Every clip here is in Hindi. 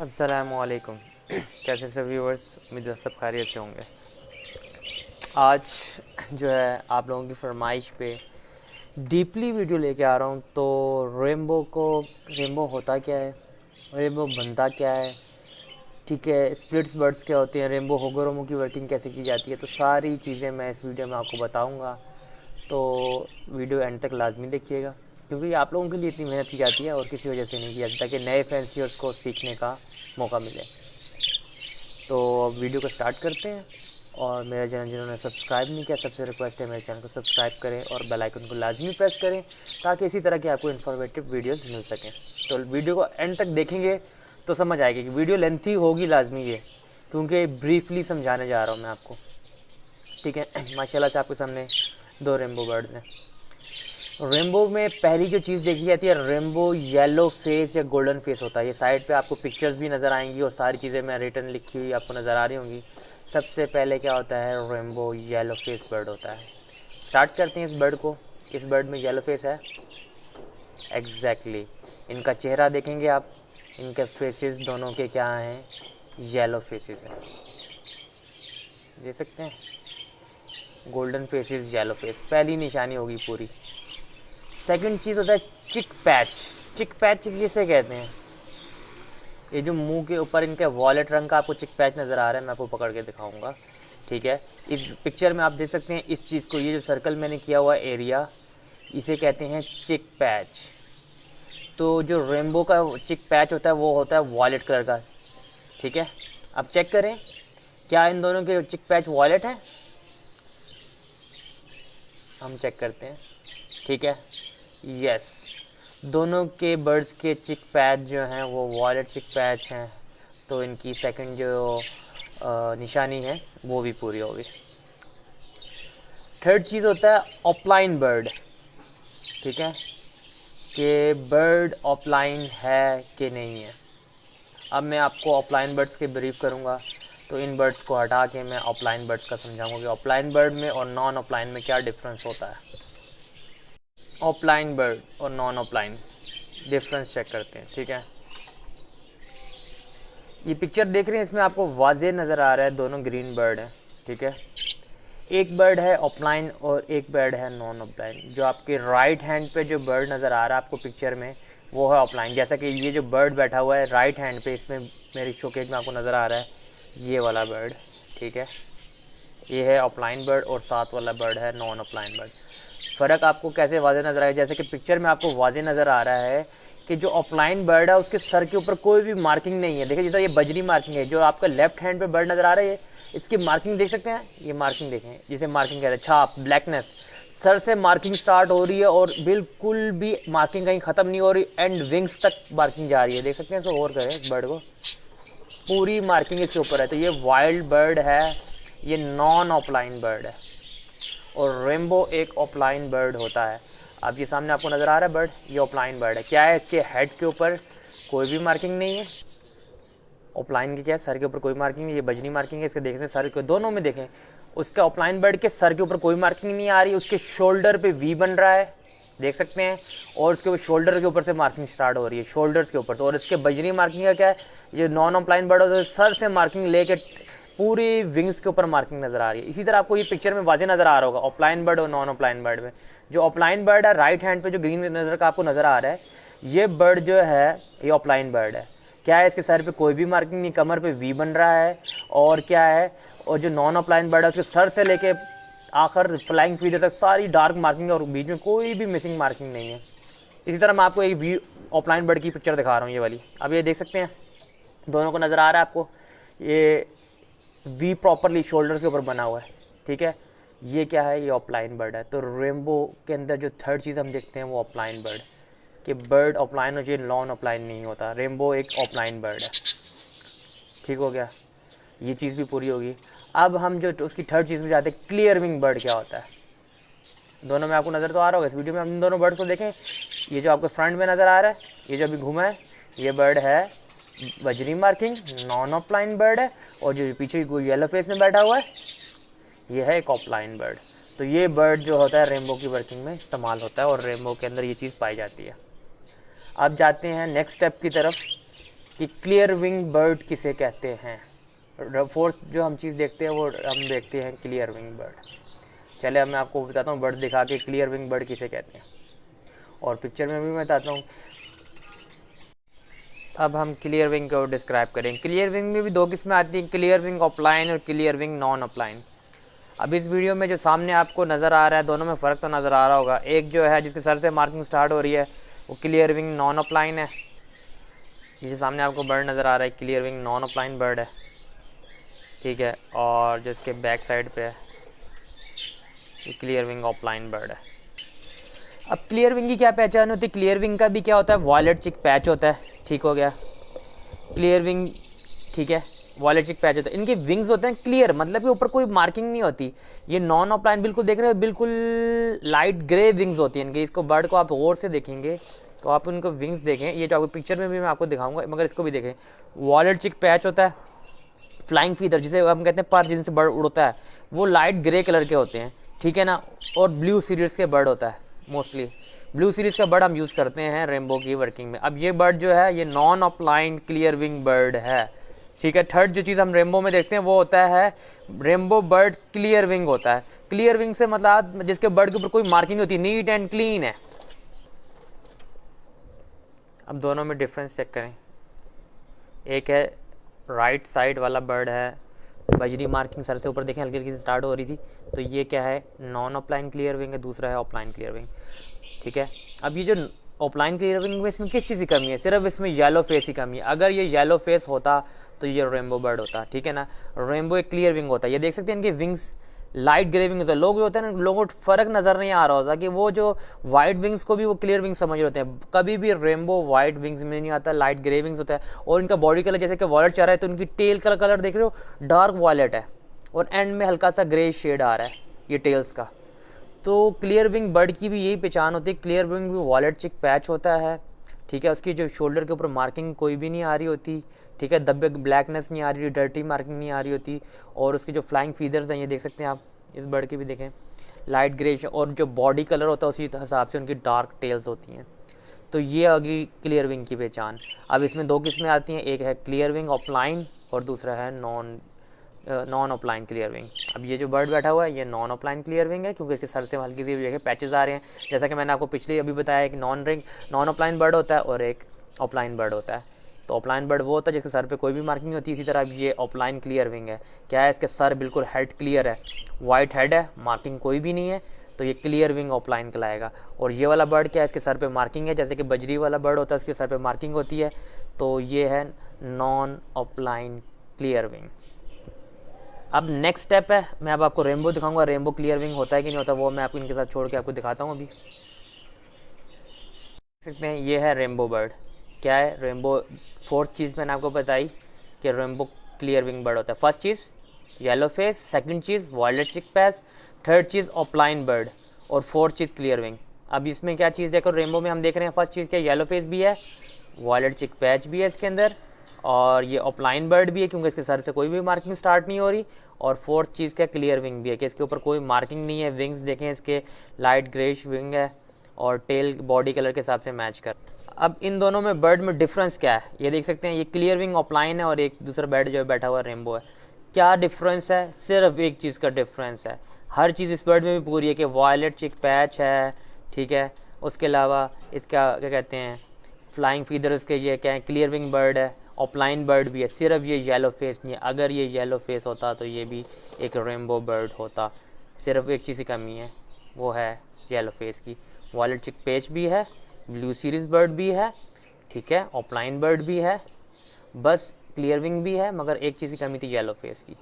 अस्सलामुअलैकुम। कैसे सब व्यूअर्स, उम्मीद है सब खैरियत से होंगे। आज जो है आप लोगों की फरमाइश पे डीपली वीडियो लेके आ रहा हूँ। तो रेम्बो होता क्या है, रेम्बो बनता क्या है, ठीक है, स्प्लिट्स बर्ड्स क्या होते हैं, रेम्बो होगोरोमो की वर्किंग कैसे की जाती है, तो सारी चीज़ें मैं इस वीडियो में आपको बताऊँगा। तो वीडियो एंड तक लाजमी देखिएगा, क्योंकि ये आप लोगों के लिए इतनी मेहनत की जाती है और किसी वजह से नहीं की जाती, ताकि नए फैंसियर्स को सीखने का मौका मिले। तो वीडियो को स्टार्ट करते हैं। और मेरा चैनल जिन्होंने सब्सक्राइब नहीं किया, सबसे रिक्वेस्ट है मेरे चैनल को सब्सक्राइब करें और बेल आइकन को लाजमी प्रेस करें, ताकि इसी तरह की आपको इन्फॉर्मेटिव वीडियोस मिल सकें। तो वीडियो को एंड तक देखेंगे तो समझ आएगी कि वीडियो लेंथी होगी लाजमी ये, क्योंकि ब्रीफली समझाने जा रहा हूँ मैं आपको, ठीक है। माशाल्लाह से आपके सामने दो रेम्बो बर्ड्स हैं। रेम्बो में पहली जो चीज़ देखी जाती है, रेम्बो येलो फेस या गोल्डन फेस होता है। ये साइड पे आपको पिक्चर्स भी नज़र आएंगी और सारी चीज़ें मैं रिटर्न लिखी हुई आपको नज़र आ रही होंगी। सबसे पहले क्या होता है, रेम्बो येलो फेस बर्ड होता है। स्टार्ट करते हैं इस बर्ड को। इस बर्ड में येलो फेस है, एग्जैक्टली। इनका चेहरा देखेंगे आप, इनके फेसेस दोनों के क्या हैं, येलो फेसेस हैं, देख सकते हैं। गोल्डन फेसेस, येलो फेस, पहली निशानी होगी पूरी। सेकंड चीज़ होता है चिक पैच। चिक पैच किसे कहते हैं, ये जो मुंह के ऊपर इनके वॉलेट रंग का आपको चिक पैच नज़र आ रहा है, मैं आपको पकड़ के दिखाऊंगा, ठीक है। इस पिक्चर में आप देख सकते हैं इस चीज़ को, ये जो सर्कल मैंने किया हुआ एरिया, इसे कहते हैं चिक पैच। तो जो रेम्बो का चिक पैच होता है वो होता है वॉलेट कलर का, ठीक है। अब चेक करें क्या इन दोनों के चिक पैच वॉलेट है, हम चेक करते हैं, ठीक है। यस, दोनों के बर्ड्स के चिक पैच जो हैं वो वॉलेट चिक पैच हैं। तो इनकी सेकंड जो निशानी है वो भी पूरी होगी। थर्ड चीज़ होता है ऑफलाइन बर्ड, ठीक है, कि बर्ड ऑफलाइन है कि नहीं है। अब मैं आपको ऑफलाइन बर्ड्स के ब्रीफ करूँगा, तो इन बर्ड्स को हटा के मैं ऑफलाइन बर्ड्स का समझाऊंगा कि ऑफलाइन बर्ड में और नॉन ऑफलाइन में क्या डिफरेंस होता है। ऑफलाइन बर्ड और नॉन ऑफलाइन डिफरेंस चेक करते हैं, ठीक है। ये पिक्चर देख रहे हैं, इसमें आपको वाज़ेह नज़र आ रहा है दोनों ग्रीन बर्ड हैं, ठीक है। एक बर्ड है ऑफलाइन और एक बर्ड है नॉन ऑफलाइन। जो आपके राइट हैंड पे जो बर्ड नज़र आ रहा है आपको पिक्चर में, वो है ऑफलाइन। जैसा कि ये जो बर्ड बैठा हुआ है राइट हैंड पे, इसमें मेरी शोकेज में आपको नज़र आ रहा है ये वाला बर्ड, ठीक है, ये है ऑफलाइन बर्ड और साथ वाला बर्ड है नॉन ऑफलाइन बर्ड। फ़र्क आपको कैसे वाज़ेह नज़र आया, जैसे कि पिक्चर में आपको वाज़ेह नज़र आ रहा है कि जो ऑफलाइन बर्ड है उसके सर के ऊपर कोई भी मार्किंग नहीं है। देखिए जैसा ये बजरी मार्किंग है, जो आपका लेफ्ट हैंड पे बर्ड नज़र आ रहा है, इसकी मार्किंग देख सकते हैं, ये मार्किंग देखें, जिसे मार्किंग कहते हैं, छाप, ब्लैकनेस। सर से मार्किंग स्टार्ट हो रही है और बिल्कुल भी मार्किंग कहीं ख़त्म नहीं हो रही, एंड विंग्स तक मार्किंग जा रही है, देख सकते हैं। इसको और करें इस बर्ड को, पूरी मार्किंग इसके ऊपर है। तो ये वाइल्ड बर्ड है, ये नॉन ऑफलाइन बर्ड है। और रेम्बो एक ऑफलाइन बर्ड होता है। अब ये सामने आपको नज़र आ रहा है बर्ड, ये ऑफलाइन बर्ड है। क्या है, इसके हेड के ऊपर कोई भी मार्किंग नहीं है। ऑफलाइन के क्या है, सर के ऊपर कोई मार्किंग नहीं, ये बजनी मार्किंग है। इसके देखें सर के दोनों में देखें, उसका ऑफलाइन बर्ड के सर के ऊपर कोई मार्किंग नहीं आ रही, उसके शोल्डर पे वी बन रहा है, देख सकते हैं। और उसके शोल्डर के ऊपर से मार्किंग स्टार्ट हो रही है, शोल्डर्स के ऊपर से। और इसके बजनी मार्किंग का क्या है, ये नॉन ऑफलाइन बर्ड होता है, सर से मार्किंग लेके पूरी विंग्स के ऊपर मार्किंग नज़र आ रही है। इसी तरह आपको ये पिक्चर में वाज़ेह नज़र आ रहा होगा ऑफलाइन बर्ड और नॉन ऑफलाइन बर्ड में। जो ऑफलाइन बर्ड है राइट हैंड पे जो ग्रीन नज़र का आपको नज़र आ रहा है, ये बर्ड जो है ये ऑफलाइन बर्ड है। क्या है, इसके सर पे कोई भी मार्किंग नहीं, कमर पे वी बन रहा है। और क्या है, और जो नॉन ऑफलाइन बर्ड है उसके सर से लेके आखिर फ्लाइंग फीदर तक सारी डार्क मार्किंग है और बीच में कोई भी मिसिंग मार्किंग नहीं है। इसी तरह मैं आपको एक वी ऑफलाइन बर्ड की पिक्चर दिखा रहा हूँ, ये वाली। अब ये देख सकते हैं, दोनों को नज़र आ रहा है आपको, ये वी प्रॉपरली शोल्डर के ऊपर बना हुआ है, ठीक है। ये क्या है, ये ऑफलाइन बर्ड है। तो रेम्बो के अंदर जो थर्ड चीज़ हम देखते हैं वो ऑफलाइन बर्ड, कि बर्ड ऑफलाइन हो, चाहिए नॉन ऑफलाइन नहीं होता। रेम्बो एक ऑफलाइन बर्ड है, ठीक हो गया, ये चीज़ भी पूरी होगी। अब हम जो उसकी थर्ड चीज़ में जाते हैं, क्लियर विंग बर्ड क्या होता है। दोनों में आपको नज़र तो आ रहा होगा, इस वीडियो में हम दोनों बर्ड को देखें। ये जो आपको फ्रंट में नज़र आ रहा है, ये जो अभी घूमा है, ये बर्ड है बजरी मार्किंग, नॉन ऑफलाइन बर्ड है। और जो पीछे येलो फेस में बैठा हुआ है, ये है एक ऑफलाइन बर्ड। तो ये बर्ड जो होता है रेम्बो की वर्किंग में इस्तेमाल होता है और रेम्बो के अंदर ये चीज़ पाई जाती है। अब जाते हैं नेक्स्ट स्टेप की तरफ, कि क्लियर विंग बर्ड किसे कहते हैं। फोर्थ जो हम चीज़ देखते हैं वो हम देखते हैं क्लियर विंग बर्ड। चले अब मैं आपको बताता हूँ बर्ड दिखा के क्लियर विंग बर्ड किसे कहते हैं, और पिक्चर में भी मैं बताता हूँ। अब हम क्लियर विंग को डिस्क्राइब करें। क्लियर विंग में भी दो किस्में आती हैं, क्लियर विंग ऑफलाइन और क्लियर विंग नॉन ऑफलाइन। अब इस वीडियो में जो सामने आपको नज़र आ रहा है, दोनों में फ़र्क तो नज़र आ रहा होगा। एक जो है जिसके सर से मार्किंग स्टार्ट हो रही है वो क्लियर विंग नॉन ऑफलाइन है। ये जो सामने आपको बर्ड नज़र आ रहा है clear wing non offline bird है, ठीक है। और जो इसके बैक साइड पे है ये क्लियर विंग ऑफलाइन बर्ड है। अब क्लियर विंग की क्या पहचान होती है? क्लियर विंग का भी क्या होता है, वॉयलेट चिक पैच होता है, ठीक हो गया। क्लियर विंग, ठीक है, वॉयलेट चिक पैच होता है। इनके विंग्स होते हैं क्लियर, मतलब कि ऊपर कोई मार्किंग नहीं होती। ये नॉन ऑफलाइन बिल्कुल देख रहे हो, बिल्कुल लाइट ग्रे विंग्स होती हैं इनकी। इसको बर्ड को आप गौर से देखेंगे तो आप उनको विंग्स देखें, ये जो आपको पिक्चर में भी मैं आपको दिखाऊंगा, मगर इसको भी देखें। वॉयलेट चिक पैच होता है। फ्लाइंग फीदर जिसे हम कहते हैं पर जिनसे बर्ड उड़ता है, वो लाइट ग्रे कलर के होते हैं, ठीक है ना। और ब्लू सीरीज के बर्ड होता है, मोस्टली ब्लू सीरीज का बर्ड हम यूज़ करते हैं रेनबो की वर्किंग में। अब ये बर्ड जो है ये non offline clear wing bird है, ठीक है। थर्ड जो चीज़ हम रेनबो में देखते हैं वो होता है रेनबो बर्ड क्लियर विंग होता है। क्लियर विंग से मतलब जिसके बर्ड के ऊपर कोई मार्किंग होती है, नीट एंड क्लीन है। अब दोनों में डिफरेंस चेक करें। एक है राइट साइड वाला बर्ड है, बजरी मार्किंग सर से ऊपर देखें हल्की हल्की से स्टार्ट हो रही थी, तो ये क्या है, नॉन ऑफलाइन क्लियर विंग है। दूसरा है ऑफलाइन क्लियर विंग, ठीक है। अब ये जो ऑफलाइन क्लियर विंग में इसमें किस चीज़ की कमी है? सिर्फ इसमें येलो फेस की कमी है। अगर ये येलो फेस होता तो ये रेनबो बर्ड होता, ठीक है ना। रेनबो एक क्लियर विंग होता है। ये देख सकते हैं इनके विंग्स लाइट ग्रे विंग होता है। लोग जो होते हैं ना, लोगों को फ़र्क नज़र नहीं आ रहा होता कि वो जो वाइट विंग्स को भी वो क्लियर विंग समझ रहे होते हैं। कभी भी रेनबो वाइट विंग्स में नहीं आता, लाइट ग्रे विंग्स होता है। और इनका बॉडी कलर जैसे कि वॉयलेट चाह रहा है, तो इनकी टेल का कलर देख रहे हो, डार्क वॉयलेट है और एंड में हल्का सा ग्रे शेड आ रहा है ये टेल्स का। तो क्लियर विंग बर्ड की भी यही पहचान होती है। क्लियर विंग भी वॉयलेट चिक पैच होता है, ठीक है। उसकी जो शोल्डर के ऊपर मार्किंग कोई भी नहीं आ रही होती, ठीक है। धब्बे ब्लैकनेस नहीं आ रही, डर्टी मार्किंग नहीं आ रही होती। और उसकी जो फ्लाइंग फीदर्स हैं ये देख सकते हैं आप, इस बर्ड की भी देखें, लाइट ग्रे। और जो बॉडी कलर होता है उसी हिसाब से उनकी डार्क टेल्स होती हैं। तो ये आ गई क्लियर विंग की पहचान। अब इसमें दो किस्में आती हैं, एक है क्लियर विंग ऑफलाइन और दूसरा है नॉन ऑफलाइन क्लियर विंग। अब ये जो बर्ड बैठा हुआ है ये नॉन ऑफलाइन क्लियर विंग है, क्योंकि इसके सर से हल्की सी जगह पैचेस आ रहे हैं। जैसा कि मैंने आपको पिछले अभी बताया कि नॉन ऑफलाइन बर्ड होता है और एक ऑफलाइन बर्ड होता है। तो ऑफलाइन बर्ड वो होता है जिसके सर पे कोई भी मार्किंग नहीं होती। इसी तरह ये ऑफलाइन क्लियर विंग है। क्या है, इसके सर बिल्कुल हेड क्लियर है, वाइट हेड है, मार्किंग कोई भी नहीं है, तो ये क्लियर विंग ऑफलाइन कहलाएगा। और ये वाला बर्ड क्या है, इसके सर पे मार्किंग है, जैसे कि बजरी वाला बर्ड होता है इसके सर पे मार्किंग होती है, तो ये है नॉन ऑफलाइन क्लियर विंग। अब नेक्स्ट स्टेप है, मैं अब आपको रेनबो दिखाऊंगा। रेनबो क्लियर विंग होता है कि नहीं होता वो मैं आपको इनके साथ छोड़ के आपको दिखाता हूँ। अभी देख सकते हैं ये है रेनबो बर्ड। क्या है रेनबो? फोर्थ चीज़ मैंने आपको बताई कि रेनबो क्लियर विंग बर्ड होता है। फर्स्ट चीज़ येलो फेस, सेकंड चीज़ वॉयलेट चिक पैच, थर्ड चीज़ ऑफलाइन बर्ड और फोर्थ चीज़ क्लियर विंग। अब इसमें क्या चीज़ देखो, रेनबो में हम देख रहे हैं फर्स्ट चीज़ क्या, येलो फेस भी है, वॉयलेट चिक पैच भी है इसके अंदर, और ये ऑफलाइन बर्ड भी है क्योंकि इसके सर से कोई भी मार्किंग स्टार्ट नहीं हो रही। और फोर्थ चीज़ क्या, क्लियर विंग भी है कि इसके ऊपर कोई मार्किंग नहीं है। विंग्स देखें इसके लाइट ग्रेश विंग है और टेल बॉडी कलर के हिसाब से मैच कर। अब इन दोनों में बर्ड में डिफरेंस क्या है ये देख सकते हैं। ये क्लियर विंग ऑफलाइन है और एक दूसरा बर्ड जो बैठा हुआ रेनबो है। क्या डिफरेंस है? सिर्फ एक चीज़ का डिफरेंस है। हर चीज़ इस बर्ड में भी पूरी है कि वॉयलेट चिक पैच है, ठीक है। उसके अलावा इसका क्या कहते हैं, फ्लाइंग फीदर्स के ये क्या है, क्लियर विंग बर्ड है, ऑफलाइन बर्ड भी है। सिर्फ ये येलो फेस नहीं है। अगर ये येलो फेस होता तो ये भी एक रेनबो बर्ड होता। सिर्फ एक चीज़ की कमी है, वो है येलो फेस की। वॉयलेट चिक पैच भी है, ब्लू सीरीज बर्ड भी है, ठीक है, ऑफलाइन बर्ड भी है, बस क्लियर विंग भी है, मगर एक चीज़ की कमी थी येलो फेस की।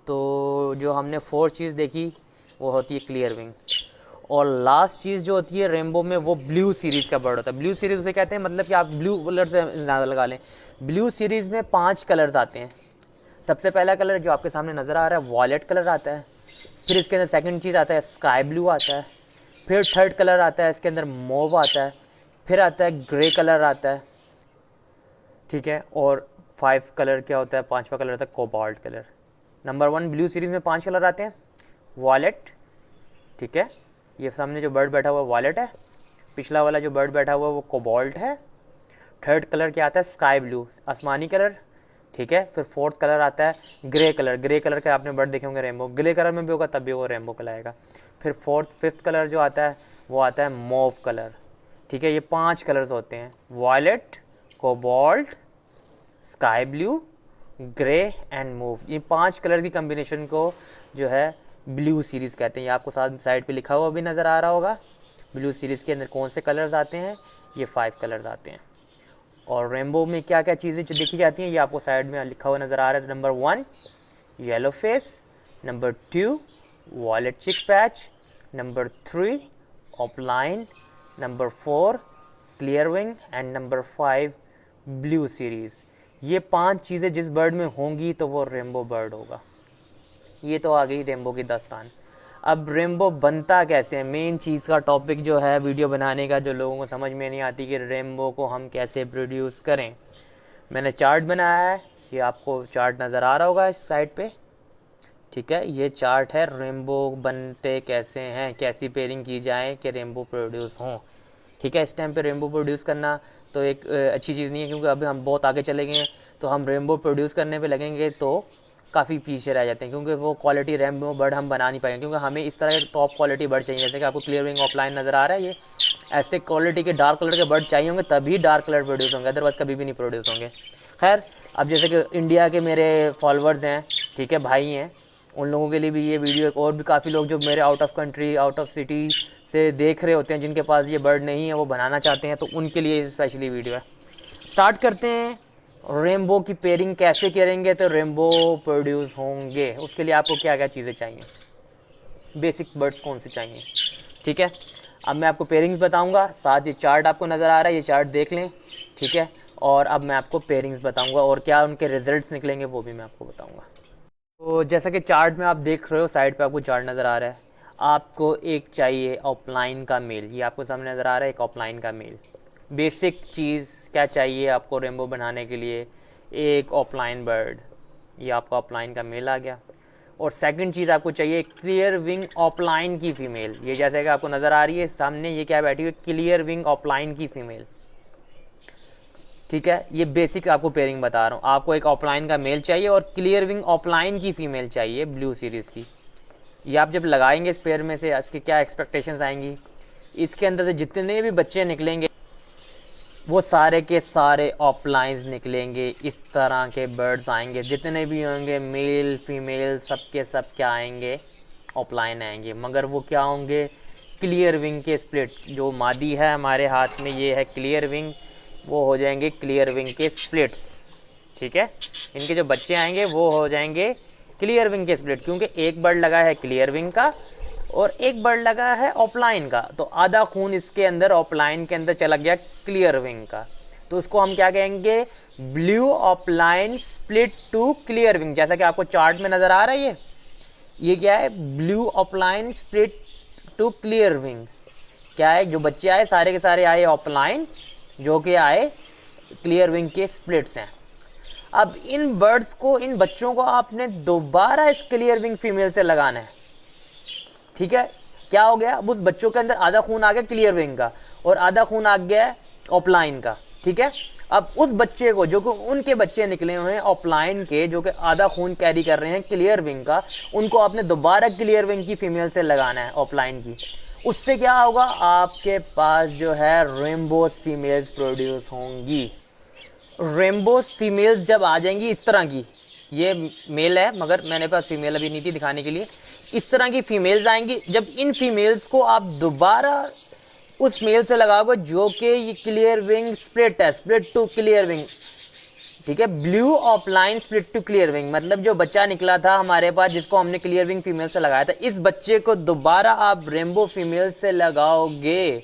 तो जो हमने फोर्थ चीज़ देखी वो होती है क्लियर विंग। और लास्ट चीज़ जो होती है रेनबो में वो ब्लू सीरीज़ का बर्ड होता है। ब्लू सीरीज़ उसे कहते हैं, मतलब कि आप ब्लू कलर से ज़्यादा लगा लें। ब्लू सीरीज़ में 5 कलर्स आते हैं। सबसे पहला कलर जो आपके सामने नज़र आ रहा है वॉयलेट कलर आता है, फिर इसके अंदर सेकंड चीज़ आता है स्काई ब्लू आता है, फिर थर्ड कलर आता है इसके अंदर मोव आता है, फिर आता है ग्रे कलर आता है, ठीक है। और 5 कलर क्या होता है, 5वां कलर आता है cobalt colour. Number 1 blue series में 5 कलर आते हैं, वॉयलेट, ठीक है, ये सामने जो बर्ड बैठा हुआ है वॉयलेट है, पिछला वाला जो बर्ड बैठा हुआ है वो कोबाल्ट है, थर्ड कलर क्या आता है, स्काई ब्लू, आसमानी कलर, ठीक है। फिर फोर्थ कलर आता है ग्रे कलर, ग्रे कलर के आपने बर्ड देखे होंगे रेनबो, ग्रे कलर में भी होगा तब भी वो रेनबो कहलाएगा। फिर फिफ्थ कलर जो आता है वो आता है मॉव कलर, ठीक है। ये 5 कलर्स होते हैं, violet, cobalt, sky blue, grey and mauve. ये 5 कलर की कम्बिनेशन को जो है ब्लू सीरीज़ कहते हैं। ये आपको साथ साइड पे लिखा हुआ भी नज़र आ रहा होगा। ब्लू सीरीज़ के अंदर कौन से कलर्स आते हैं, ये 5 कलर्स आते हैं। और रेनबो में क्या क्या चीज़ें देखी जाती हैं ये आपको साइड में लिखा हुआ नज़र आ रहा है। Number 1 yellow face, number 2 violet cheek patch, number 3 offline, number 4 clear wing and number 5 blue series. ये 5 चीज़ें जिस बर्ड में होंगी तो वो रेनबो बर्ड होगा। ये तो आ गई रेनबो की दास्तान। अब रेनबो बनता कैसे है, मेन चीज़ का टॉपिक जो है वीडियो बनाने का, जो लोगों को समझ में नहीं आती कि रेनबो को हम कैसे प्रोड्यूस करें। मैंने चार्ट बनाया है, ये आपको चार्ट नज़र आ रहा होगा इस साइड पे, ठीक है। ये चार्ट है रेनबो बनते कैसे हैं, कैसी पेयरिंग की जाए कि रेनबो प्रोड्यूस हों, ठीक है। इस टाइम पे रेनबो प्रोड्यूस करना तो एक अच्छी चीज़ नहीं है, क्योंकि अभी हम बहुत आगे चले गए हैं। तो हम रेनबो प्रोड्यूस करने पे लगेंगे तो काफ़ी पीछे रह जाते हैं, क्योंकि वो क्वालिटी रेनबो बर्ड हम बना नहीं पाएंगे। क्योंकि हमें इस तरह के टॉप क्वालिटी बर्ड चाहिए, जैसे कि आपको क्लियर विंग ऑफलाइन नज़र आ रहा है, ये ऐसे क्वालिटी के डार्क कलर के बर्ड चाहिए होंगे तभी डार्क कलर प्रोड्यूस होंगे, अदरवाइज़ कभी भी नहीं प्रोड्यूस होंगे। खैर, अब जैसे कि इंडिया के मेरे फॉलोअर्स हैं, ठीक है, भाई हैं, उन लोगों के लिए भी ये वीडियो, और भी काफ़ी लोग जो मेरे out of country, out of city से देख रहे होते हैं, जिनके पास ये बर्ड नहीं है, वो बनाना चाहते हैं, तो उनके लिए स्पेशली वीडियो है। स्टार्ट करते हैं। रेनबो की पेयरिंग कैसे करेंगे तो रेनबो प्रोड्यूस होंगे, उसके लिए आपको क्या क्या चीज़ें चाहिए, बेसिक बर्ड्स कौन से चाहिए, ठीक है। अब मैं आपको पेयरिंग्स बताऊंगा, साथ ये चार्ट आपको नज़र आ रहा है, ये चार्ट देख लें, ठीक है। और अब मैं आपको पेयरिंग्स बताऊंगा और क्या उनके रिजल्ट्स निकलेंगे वो भी मैं आपको बताऊंगा। तो जैसा कि चार्ट में आप देख रहे हो, साइड पे आपको चार्ट नज़र आ रहा है। आपको एक चाहिए ऑफलाइन का मेल, ये आपको सामने नज़र आ रहा है, एक ऑफलाइन का मेल। बेसिक चीज़ क्या चाहिए आपको रेनबो बनाने के लिए, एक ऑफलाइन बर्ड, ये आपका ऑफलाइन का मेल आ गया। और सेकंड चीज़ आपको चाहिए क्लियर विंग ऑफलाइन की फ़ीमेल, ये जैसे कि आपको नज़र आ रही है सामने, ये क्या बैठी हुई है, क्लियर विंग ऑफलाइन की फ़ीमेल, ठीक है। ये बेसिक आपको पेयरिंग बता रहा हूँ। आपको एक ऑफलाइन का मेल चाहिए और क्लियर विंग ऑफलाइन की फ़ीमेल चाहिए ब्लू सीरीज़ की। ये आप जब लगाएंगे इस पेयर में से, इसकी क्या एक्सपेक्टेशंस आएंगी, इसके अंदर से जितने भी बच्चे निकलेंगे वो सारे के सारे ऑफलाइंस निकलेंगे। इस तरह के बर्ड्स आएंगे, जितने भी होंगे मेल फीमेल सबके सब क्या आएंगे, ऑफलाइन आएंगे। मगर वो क्या होंगे, क्लियर विंग के स्प्लिट। जो मादी है हमारे हाथ में, ये है क्लियर विंग, वो हो जाएंगे क्लियर विंग के स्प्लिट्स, ठीक है। इनके जो बच्चे आएंगे वो हो जाएंगे क्लियर विंग के स्प्लिट, क्योंकि एक बर्ड लगा है क्लियर विंग का और एक बर्ड लगा है ऑफलाइन का, तो आधा खून इसके अंदर ऑफलाइन के अंदर चला गया क्लियर विंग का। तो उसको हम क्या कहेंगे, blue offline split to clear wing. जैसा कि आपको चार्ट में नजर आ रहा है, ये क्या है, blue offline split to clear wing. क्या है, जो बच्चे आए सारे के सारे आए ऑफलाइन, जो कि आए क्लियर विंग के स्प्लिट्स हैं। अब इन बर्ड्स को, इन बच्चों को आपने दोबारा इस क्लियर विंग फीमेल से लगाना है, ठीक है। क्या हो गया, अब उस बच्चों के अंदर आधा खून आ गया क्लियर विंग का और आधा खून आ गया ऑफलाइन का, ठीक है। अब उस बच्चे को, जो कि उनके बच्चे निकले हुए हैं ऑफलाइन के, जो कि आधा खून कैरी कर रहे हैं क्लियर विंग का, उनको आपने दोबारा क्लियर विंग की फीमेल से लगाना है ऑफलाइन की। उससे क्या होगा, आपके पास जो है रेनबो फीमेल्स प्रोड्यूस होंगी। रेनबो फीमेल्स जब आ जाएंगी इस तरह की, ये मेल है मगर मैंने पास फीमेल अभी नहीं थी दिखाने के लिए, इस तरह की फीमेल्स आएंगी। जब इन फीमेल्स को आप दोबारा उस मेल से लगाओगे, जो कि ये क्लियर विंग स्प्लिट है, स्प्लिट टू क्लियर विंग, ठीक है, blue offline split to clear wing, मतलब जो बच्चा निकला था हमारे पास जिसको हमने क्लियर विंग फीमेल से लगाया था, इस बच्चे को दोबारा आप रेनबो फीमेल से लगाओगे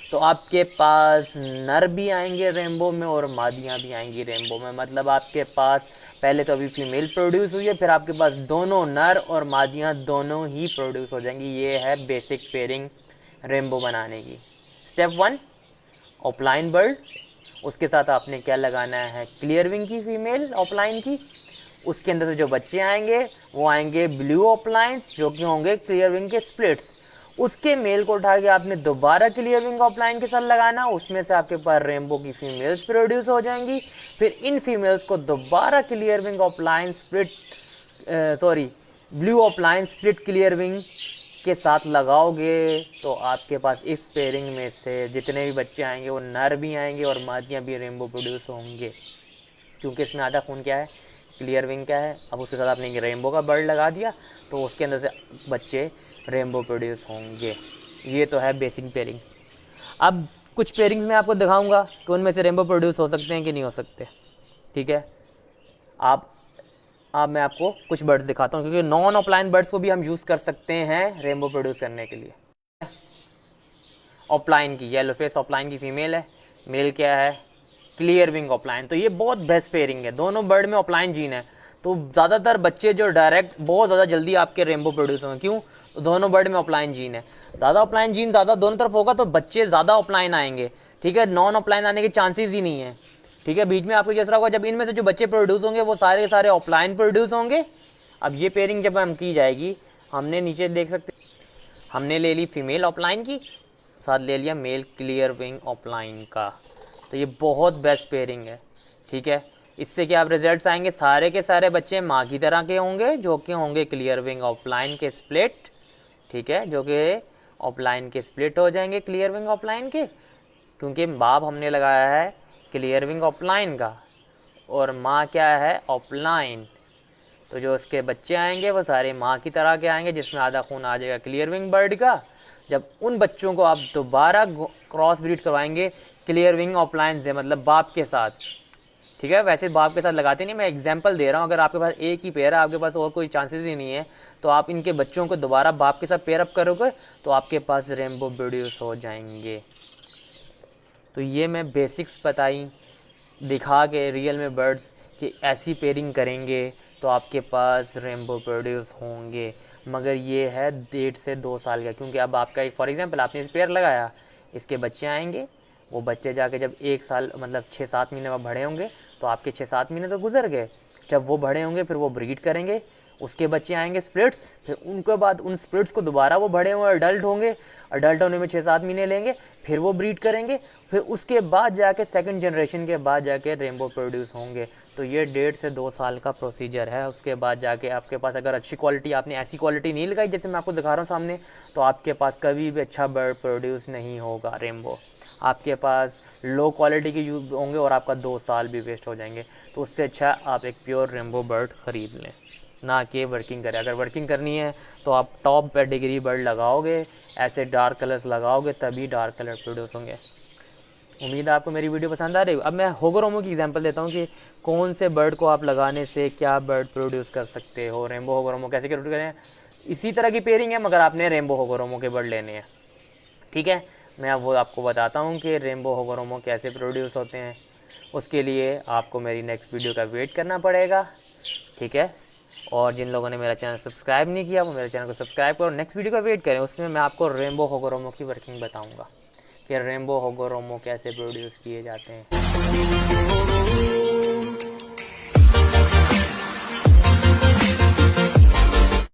तो आपके पास नर भी आएंगे रेनबो में और मादियां भी आएंगी रेनबो में। मतलब आपके पास पहले तो अभी फीमेल प्रोड्यूस हुई है, फिर आपके पास दोनों नर और मादियां दोनों ही प्रोड्यूस हो जाएंगी। ये है बेसिक पेयरिंग रेनबो बनाने की। स्टेप 1, ऑफलाइन बर्ड, उसके साथ आपने क्या लगाना है, क्लियर विंग की फीमेल ऑफलाइन की। उसके अंदर से जो बच्चे आएंगे वो आएंगे ब्लू ऑफलाइंस, जो कि होंगे क्लियर विंग के स्प्लिट्स। उसके मेल को उठा के आपने दोबारा क्लियर विंग ऑफलाइन के साथ लगाना, उसमें से आपके पास रेनबो की फीमेल्स प्रोड्यूस हो जाएंगी। फिर इन फीमेल्स को दोबारा clear wing offline blue offline split clear wing के साथ लगाओगे तो आपके पास इस पेयरिंग में से जितने भी बच्चे आएंगे वो नर भी आएंगे और मादियाँ भी रेनबो प्रोड्यूस होंगे, क्योंकि इसमें आधा खून क्या है, क्लियर विंग क्या है। अब उसके साथ आपने रेनबो का बर्ड लगा दिया तो उसके अंदर से बच्चे रेनबो प्रोड्यूस होंगे। ये तो है बेसिक पेयरिंग। अब कुछ पेयरिंग्स मैं आपको दिखाऊंगा कि उनमें से रेनबो प्रोड्यूस हो सकते हैं कि नहीं हो सकते, ठीक है। अब मैं आपको कुछ बर्ड्स दिखाता हूँ, क्योंकि नॉन ऑफलाइन बर्ड्स को भी हम यूज़ कर सकते हैं रेनबो प्रोड्यूस करने के लिए। ऑफलाइन की येलो फेस ऑफलाइन की फीमेल है, मेल क्या है क्लियर विंग ऑफलाइन। तो ये बहुत बेस्ट पेयरिंग है, दोनों बर्ड में ऑफलाइन जीन है, तो ज़्यादातर बच्चे जो डायरेक्ट बहुत ज़्यादा जल्दी आपके रेनबो प्रोड्यूस होंगे। क्यों? तो दोनों बर्ड में ऑफलाइन जीन है, ज़्यादा ऑफलाइन जीन ज़्यादा दोनों तरफ होगा तो बच्चे ज़्यादा ऑफलाइन आएंगे, ठीक है। नॉन ऑफलाइन आने के चांसेस ही नहीं है, ठीक है। बीच में आपको जैसा होगा जब इनमें से जो बच्चे प्रोड्यूस होंगे वो सारे के सारे ऑफलाइन प्रोड्यूस होंगे। अब ये पेयरिंग जब हम की जाएगी, हमने नीचे देख सकते हमने ले ली फीमेल ऑफलाइन की, साथ ले लिया मेल क्लियर विंग ऑफलाइन का। तो ये बहुत बेस्ट पेयरिंग है, ठीक है। इससे क्या आप रिजल्ट्स आएंगे, सारे के सारे बच्चे माँ की तरह के होंगे जो कि होंगे क्लियर विंग ऑफलाइन के स्प्लिट, ठीक है, जो कि ऑफलाइन के स्प्लिट हो जाएंगे क्लियर विंग ऑफलाइन के, क्योंकि बाप हमने लगाया है क्लियर विंग ऑफलाइन का और माँ क्या है ऑफलाइन। तो जो उसके बच्चे आएंगे वो सारे माँ की तरह के आएंगे, जिसमें आधा खून आ जाएगा क्लियर विंग बर्ड का। जब उन बच्चों को आप दोबारा क्रॉस ब्रीड करवाएंगे क्लियर विंग ऑफलाइन से, मतलब बाप के साथ, ठीक है। वैसे बाप के साथ लगाते नहीं, मैं एग्जांपल दे रहा हूँ। अगर आपके पास एक ही पेयर है, आपके पास और कोई चांसेस ही नहीं है, तो आप इनके बच्चों को दोबारा बाप के साथ पेयर अप करोगे तो आपके पास रेनबो प्रोड्यूस हो जाएंगे। तो ये मैं बेसिक्स बताई दिखा के रियल में बर्ड्स कि ऐसी पेयरिंग करेंगे तो आपके पास रेनबो प्रोड्यूस होंगे। मगर ये है 1.5 से 2 साल का, क्योंकि अब आपका फॉर एग्जांपल आपने इस पेयर लगाया, इसके बच्चे आएंगे, वो बच्चे जाके जब 1 साल मतलब 6-7 महीने में बड़े होंगे तो आपके 6-7 महीने तो गुजर गए। जब वो बड़े होंगे फिर वो ब्रीड करेंगे, उसके बच्चे आएंगे स्प्लिट्स, फिर उनके बाद उन स्प्लिट्स को दोबारा वो बड़े हुए अडल्ट होंगे, अडल्ट होने में 6-7 महीने लेंगे, फिर वो ब्रीड करेंगे, फिर उसके बाद जाके सेकंड जनरेशन के बाद जाके रेनबो प्रोड्यूस होंगे। तो ये 1.5 से 2 साल का प्रोसीजर है। उसके बाद जाके आपके पास अगर अच्छी क्वालिटी, आपने ऐसी क्वालिटी नहीं लगाई जैसे मैं आपको दिखा रहा हूँ सामने, तो आपके पास कभी भी अच्छा बर्ड प्रोड्यूस नहीं होगा रेनबो। आपके पास लो क्वालिटी के यूज होंगे और आपका 2 साल भी वेस्ट हो जाएंगे। तो उससे अच्छा आप एक प्योर रेनबो बर्ड ख़रीद लें, ना कि वर्किंग करें। अगर वर्किंग करनी है तो आप टॉप पेडिग्री बर्ड लगाओगे, ऐसे डार्क कलर्स लगाओगे, तभी डार्क कलर प्रोड्यूस होंगे। उम्मीद है आपको मेरी वीडियो पसंद आ रही है। अब मैं होगोरोमो की एग्जांपल देता हूँ कि कौन से बर्ड को आप लगाने से क्या बर्ड प्रोड्यूस कर सकते हो। रेनबो होगोरोमो कैसे प्रोड्यूस करें, इसी तरह की पेयरिंग है, मगर आपने रेनबो होगोरोमो के बर्ड लेने हैं, ठीक है। मैं अब वो आपको बताता हूँ कि रेनबो होगोरोमो कैसे प्रोड्यूस होते हैं। उसके लिए आपको मेरी नेक्स्ट वीडियो का वेट करना पड़ेगा, ठीक है। और जिन लोगों ने मेरा चैनल सब्सक्राइब नहीं किया वो मेरे चैनल को सब्सक्राइब करो, नेक्स्ट वीडियो का वेट करें। उसमें मैं आपको रेनबो होगोरोमो की वर्किंग बताऊँगा कि रेनबो होगोरोमो कैसे प्रोड्यूस किए जाते हैं।